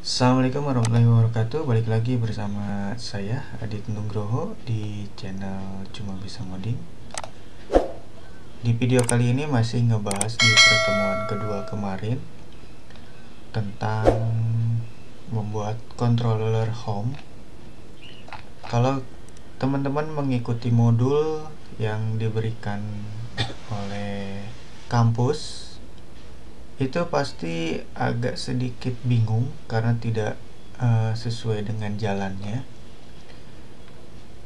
Assalamualaikum warahmatullahi wabarakatuh. Balik lagi bersama saya Adit Nugroho di channel Cuma Bisa Ngoding. Di video kali ini masih ngebahas di pertemuan kedua kemarin tentang membuat controller home. Kalau teman-teman mengikuti modul yang diberikan oleh kampus, itu pasti agak sedikit bingung karena tidak sesuai dengan jalannya.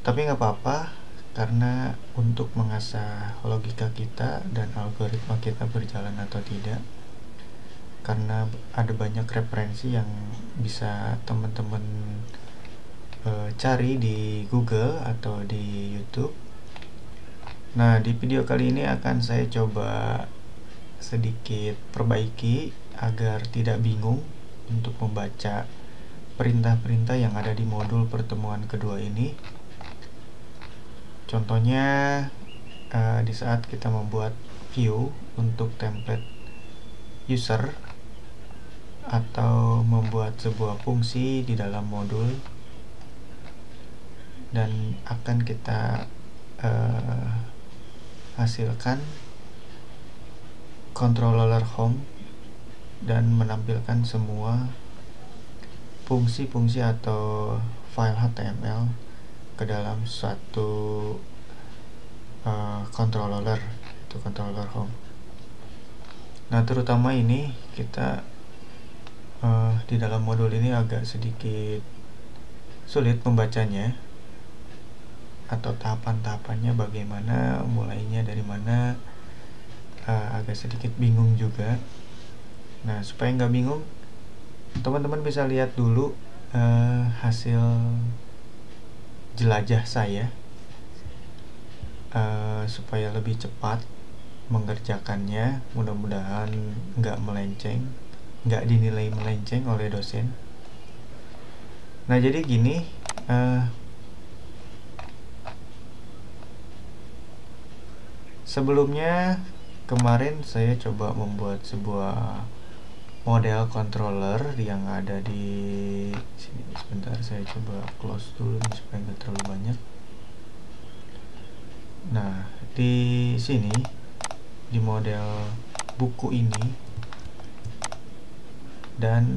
Tapi nggak apa-apa, karena untuk mengasah logika kita dan algoritma kita berjalan atau tidak, karena ada banyak referensi yang bisa teman-teman cari di Google atau di YouTube. Nah, di video kali ini akan saya coba sedikit perbaiki agar tidak bingung untuk membaca perintah-perintah yang ada di modul pertemuan kedua ini. Contohnya di saat kita membuat view untuk template user atau membuat sebuah fungsi di dalam modul, dan akan kita hasilkan controller home dan menampilkan semua fungsi-fungsi atau file HTML ke dalam suatu controller, itu controller home. Nah, terutama ini kita di dalam modul ini agak sedikit sulit membacanya atau tahapan-tahapannya bagaimana, mulainya dari mana, agak sedikit bingung juga. Nah, supaya nggak bingung, teman-teman bisa lihat dulu hasil jelajah saya supaya lebih cepat mengerjakannya. Mudah-mudahan nggak dinilai melenceng oleh dosen. Nah, jadi gini, sebelumnya kemarin saya coba membuat sebuah model controller yang ada di sini. Sebentar, saya coba close dulu nih supaya nggak terlalu banyak. Nah, di sini di model buku ini, dan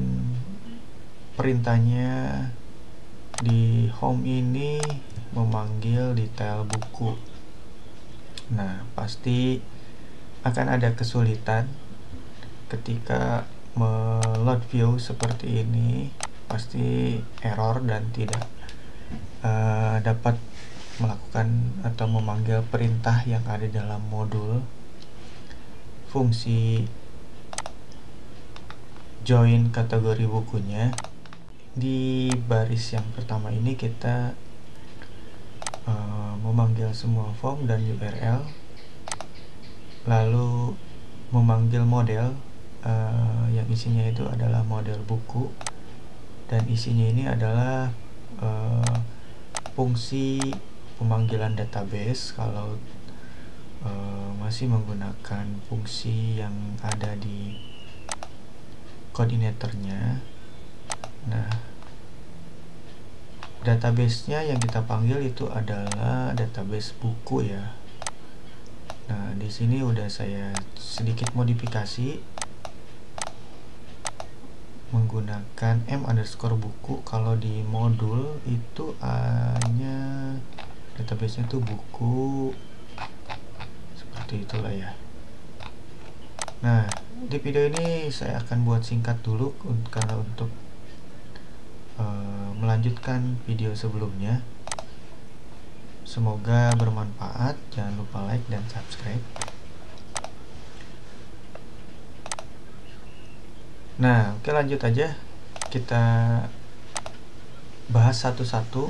perintahnya di home ini memanggil detail buku. Nah, pasti akan ada kesulitan ketika meload view seperti ini, pasti error dan tidak dapat melakukan atau memanggil perintah yang ada dalam modul fungsi join kategori bukunya. Di baris yang pertama ini kita memanggil semua form dan URL, lalu memanggil model yang isinya itu adalah model buku, dan isinya ini adalah fungsi pemanggilan database kalau masih menggunakan fungsi yang ada di koordinatornya. Nah, database-nya yang kita panggil itu adalah database buku ya. Nah, di sini udah saya sedikit modifikasi menggunakan m_buku. Kalau di modul itu hanya database-nya tuh buku, seperti itulah ya. Nah, di video ini saya akan buat singkat dulu karena untuk melanjutkan video sebelumnya. Semoga bermanfaat. Jangan lupa like dan subscribe. Nah, oke, lanjut aja. Kita bahas satu-satu.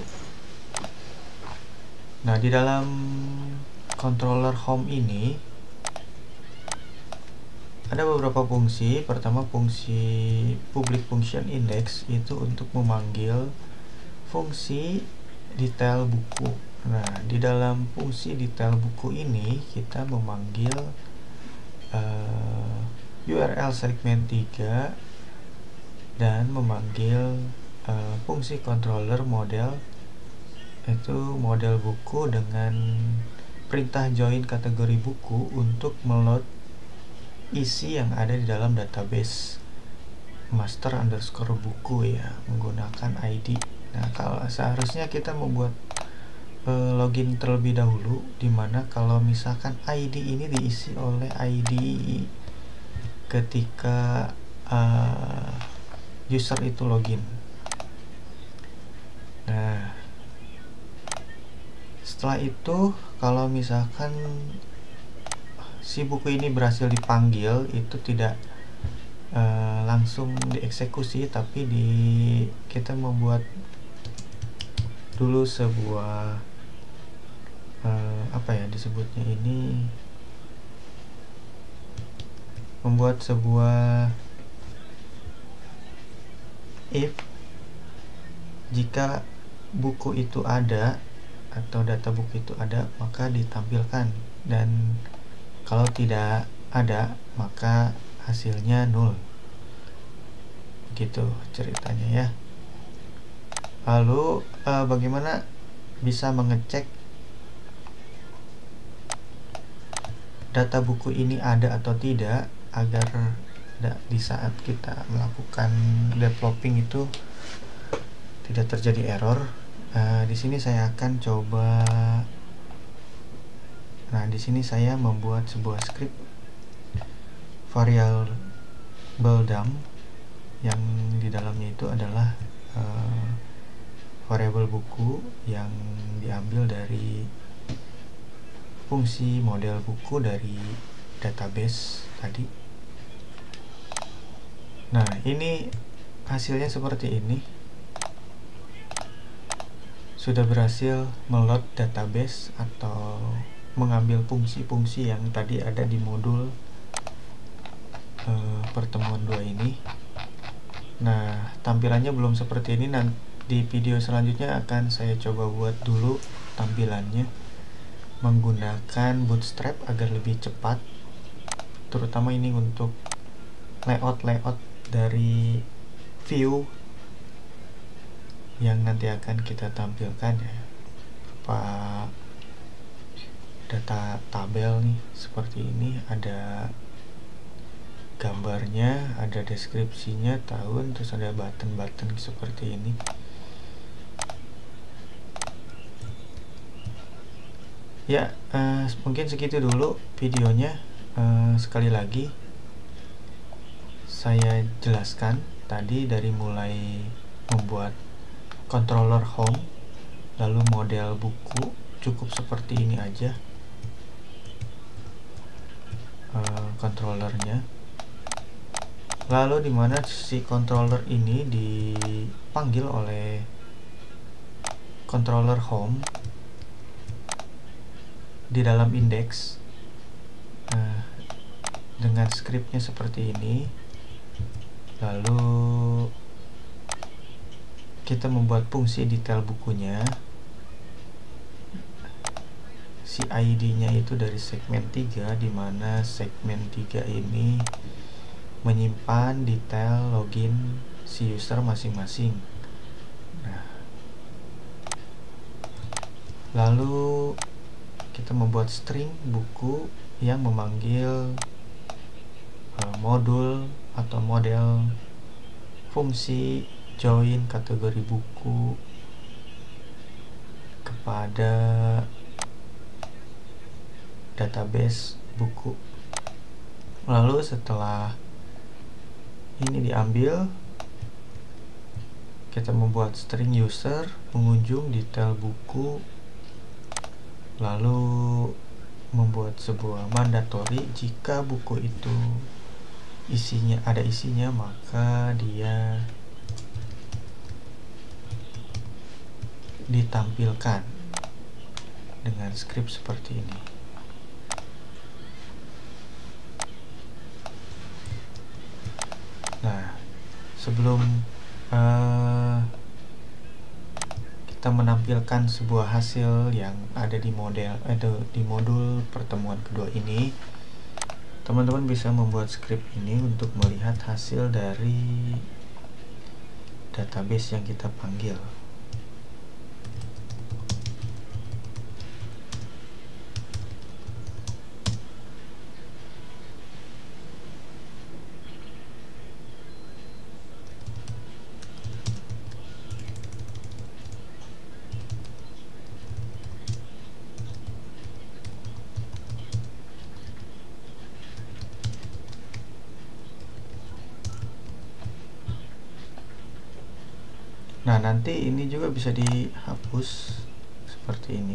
Nah, di dalam controller home ini ada beberapa fungsi. Pertama, fungsi public function index itu untuk memanggil fungsi detail buku. Nah, di dalam fungsi detail buku ini kita memanggil URL segmen 3 dan memanggil fungsi controller model, itu model buku dengan perintah join kategori buku untuk meload isi yang ada di dalam database master underscore buku ya, menggunakan ID. Nah, kalau seharusnya kita membuat login terlebih dahulu, dimana kalau misalkan ID ini diisi oleh ID ketika user itu login. Nah, setelah itu kalau misalkan si buku ini berhasil dipanggil, itu tidak langsung dieksekusi, tapi kita membuat dulu sebuah apa ya disebutnya ini, membuat sebuah if jika buku itu ada atau data buku itu ada, maka ditampilkan, dan kalau tidak ada maka hasilnya nol. Gitu ceritanya ya. Lalu bagaimana bisa mengecek data buku ini ada atau tidak agar di saat kita melakukan developing itu tidak terjadi error? Di sini saya akan coba. Nah, di sini saya membuat sebuah script variable dump yang di dalamnya itu adalah variabel buku yang diambil dari fungsi model buku dari database tadi. Nah, ini hasilnya seperti ini. Sudah berhasil meload database atau mengambil fungsi-fungsi yang tadi ada di modul pertemuan 2 ini. Nah, tampilannya belum seperti ini. Nanti di video selanjutnya akan saya coba buat dulu tampilannya menggunakan Bootstrap agar lebih cepat, terutama ini untuk layout dari view yang nanti akan kita tampilkan ya, berupa data tabel nih seperti ini, ada gambarnya, ada deskripsinya, tahun, terus ada button seperti ini. Ya, mungkin segitu dulu videonya. Sekali lagi saya jelaskan tadi dari mulai membuat controller home, lalu model buku, cukup seperti ini aja controllernya. Lalu dimana si controller ini dipanggil oleh controller home di dalam index dengan scriptnya seperti ini. Lalu kita membuat fungsi detail bukunya, si ID-nya itu dari segmen 3, dimana segmen 3 ini menyimpan detail login si user masing-masing. Nah, lalu kita membuat string buku yang memanggil modul atau model fungsi join kategori buku kepada database buku. Lalu setelah ini diambil, kita membuat string user pengunjung detail buku, lalu membuat sebuah mandatory jika buku itu ada isinya, maka dia ditampilkan dengan script seperti ini. Nah, sebelum kita menampilkan sebuah hasil yang ada di modul pertemuan kedua ini, teman-teman bisa membuat script ini untuk melihat hasil dari database yang kita panggil. Nah, nanti ini juga bisa dihapus seperti ini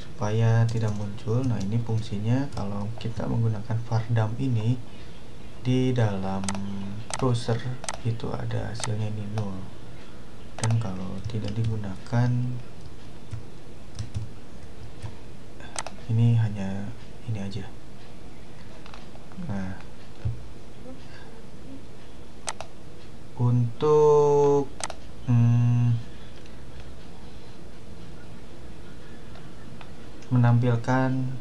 supaya tidak muncul. Nah, ini fungsinya kalau kita menggunakan var_dump ini di dalam browser itu ada hasilnya ini 0, dan kalau tidak digunakan ini hanya ini aja. Nah, untuk menampilkan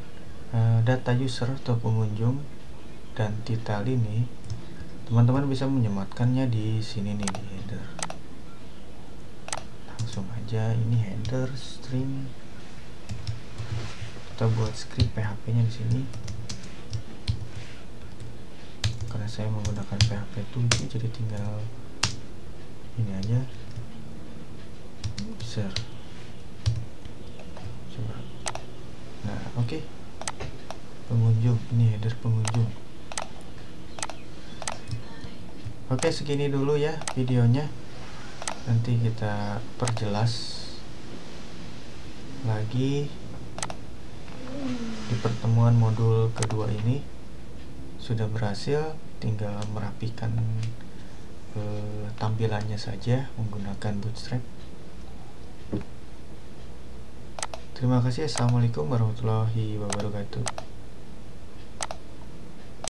data user atau pengunjung dan title ini, teman-teman bisa menyematkannya di sini nih, di header. Langsung aja, ini header string. Kita buat script PHP nya di sini. Karena saya menggunakan PHP 7, jadi tinggal ini aja, user. Coba. Nah, oke. Pengunjung, ini header pengunjung. Oke, segini dulu ya videonya. Nanti kita perjelas lagi di pertemuan modul kedua ini. Sudah berhasil, tinggal merapikan tampilannya saja menggunakan Bootstrap. Terima kasih. Assalamualaikum warahmatullahi wabarakatuh.